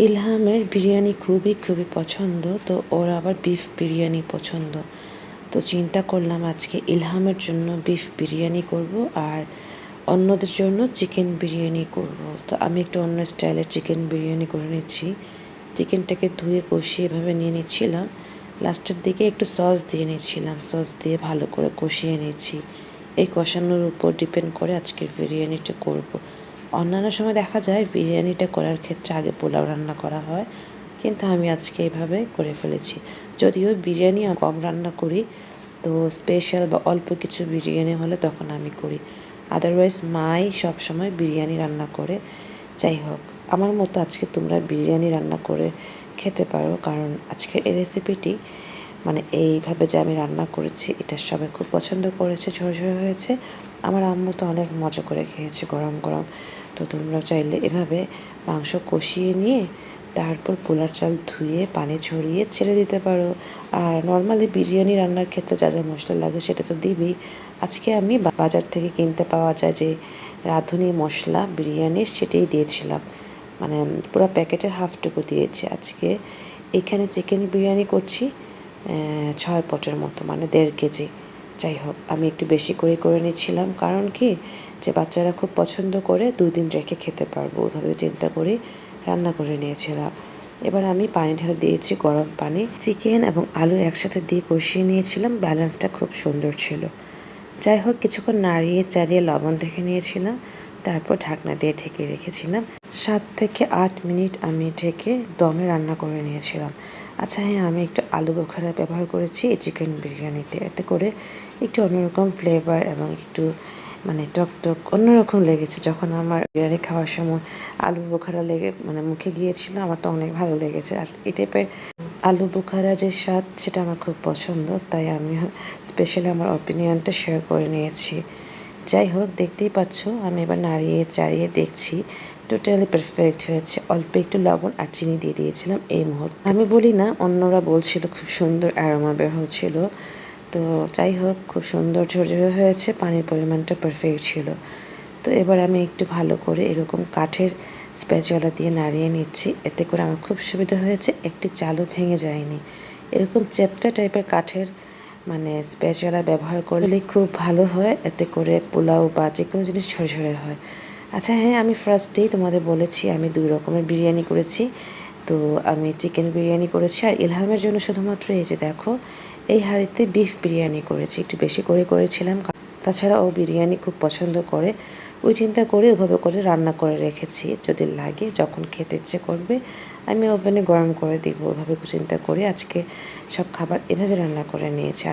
ইলহামের বিরিয়ানি খুবই পছন্দ, তো ওর আবার বিফ বিরিয়ানি পছন্দ। তো চিন্তা করলাম আজকে ইলহামের জন্য বিফ বিরিয়ানি করব আর অন্যদের জন্য চিকেন বিরিয়ানি করব। তো আমি একটু অন্য স্টাইলের চিকেন বিরিয়ানি করে নিচ্ছি। চিকেনটাকে ধুয়ে কষিয়ে এভাবে নিয়ে নিচ্ছিলাম। লাস্টের দিকে একটু সস দিয়ে নিচ্ছিলাম, সস দিয়ে ভালো করে কষিয়ে নিচ্ছি। এই কষানোর উপর ডিপেন্ড করে আজকের বিরিয়ানিটা করব। অন্যান্য সময় দেখা যায় বিরিয়ানিটা করার ক্ষেত্রে আগে পোলাও রান্না করা হয়, কিন্তু আমি আজকে এইভাবে করে ফেলেছি। যদিও বিরিয়ানি কম রান্না করি, তো স্পেশাল বা অল্প কিছু বিরিয়ানি হলে তখন আমি করি। আদারওয়াইজ মাই সবসময় বিরিয়ানি রান্না করে। যাই হোক, আমার মতো আজকে তোমরা বিরিয়ানি রান্না করে খেতে পারো, কারণ আজকের এই রেসিপিটি মানে এইভাবে যে আমি রান্না করেছি এটা সবাই খুব পছন্দ করেছে, ঝরঝরে হয়েছে। আমার আম্মু তো অনেক মজা করে খেয়েছে গরম গরম। তো তোমরা চাইলে এভাবে মাংস কষিয়ে নিয়ে তারপর পোলার চাল ধুয়ে পানি ঝরিয়ে ছেড়ে দিতে পারো। আর নর্মালি বিরিয়ানি রান্নার ক্ষেত্রে যা যা মশলা লাগে সেটা তো দিবেই। আজকে আমি বাজার থেকে কিনতে পাওয়া যায় যে রাঁধুনি মশলা বিরিয়ানির, সেটাই দিয়েছিলাম। মানে পুরো প্যাকেটের হাফটুকু দিয়েছি। আজকে এখানে চিকেন বিরিয়ানি করছি 6 পটের মতো, মানে 1.5 কেজি। যাই হোক, আমি একটু বেশি করে নিচ্ছিলাম, কারণ কি যে বাচ্চারা খুব পছন্দ করে 2 দিন রেখে খেতে পারবো, ওইভাবে চিন্তা করে রান্না করে নিয়েছিলাম। এবার আমি পানি ঢেলে দিয়েছি, গরম পানি। চিকেন এবং আলু একসাথে দিয়ে কষিয়ে নিয়েছিলাম, ব্যালেন্সটা খুব সুন্দর ছিল। যাই হোক, কিছুক্ষণ নাড়িয়ে চাড়িয়ে লবণ দেখে নিয়েছিলাম, তারপর ঢাকনা দিয়ে ঢেকে রেখেছিলাম। 7 থেকে 8 মিনিট আমি ঢেকে দমে রান্না করে নিয়েছিলাম। আচ্ছা হ্যাঁ, আমি একটু আলু বোখারা ব্যবহার করেছি এই চিকেন বিরিয়ানিতে, এতে করে একটু অন্যরকম ফ্লেভার এবং একটু মানে টক অন্যরকম লেগেছে। যখন আমার বিরিয়ানি খাওয়ার সময় আলু বোখারা লেগে মানে মুখে গিয়েছিল, আমার তো অনেক ভালো লেগেছে। আর এই টাইপের আলু বোখারা যে স্বাদ, সেটা আমার খুব পছন্দ, তাই আমি স্পেশালি আমার অপিনিয়নটা শেয়ার করে নিয়েছি। যাই হোক, দেখতেই পাচ্ছ আমি এবার নাড়িয়ে চাড়িয়ে দেখছি, টোটালি পারফেক্ট হয়েছে। অল্প একটু লবণ আর চিনি দিয়ে দিয়েছিলাম এই মুহূর্তে। আমি বলি না, অন্যরা বলছিল খুব সুন্দর অ্যারোমা বের হচ্ছিল। তো যাই হোক, খুব সুন্দর ঝরঝরে হয়েছে, পানির পরিমাণটা পারফেক্ট ছিল। তো এবার আমি একটু ভালো করে এরকম কাঠের স্প্যাচুলা দিয়ে নাড়িয়ে নিচ্ছি, এতে করে আমার খুব সুবিধা হয়েছে, একটি চালও ভেঙে যায়নি। এরকম চ্যাপ্টা টাইপের কাঠের মানে স্প্যাচুলা ব্যবহার করলে খুব ভালো হয়, এতে করে পোলাও বা যে কোনো জিনিস ঝরঝরে হয়। আচ্ছা হ্যাঁ, আমি ফার্স্টেই তোমাদের বলেছি আমি 2 রকমের বিরিয়ানি করেছি। তো আমি চিকেন বিরিয়ানি করেছি, আর ইলহামের জন্য শুধুমাত্র এই যে দেখো, এই হাঁড়িতে বিফ বিরিয়ানি করেছি, একটু বেশি করেছিলাম। তাছাড়া ও বিরিয়ানি খুব পছন্দ করে, ওই চিন্তা করে ওভাবে করে রান্না করে রেখেছি, যদি লাগে যখন খেতে ইচ্ছে করবে আমি ওভেনে গরম করে দিব। ওভাবে চিন্তা করে আজকে সব খাবার এভাবে রান্না করে নিয়েছি। আর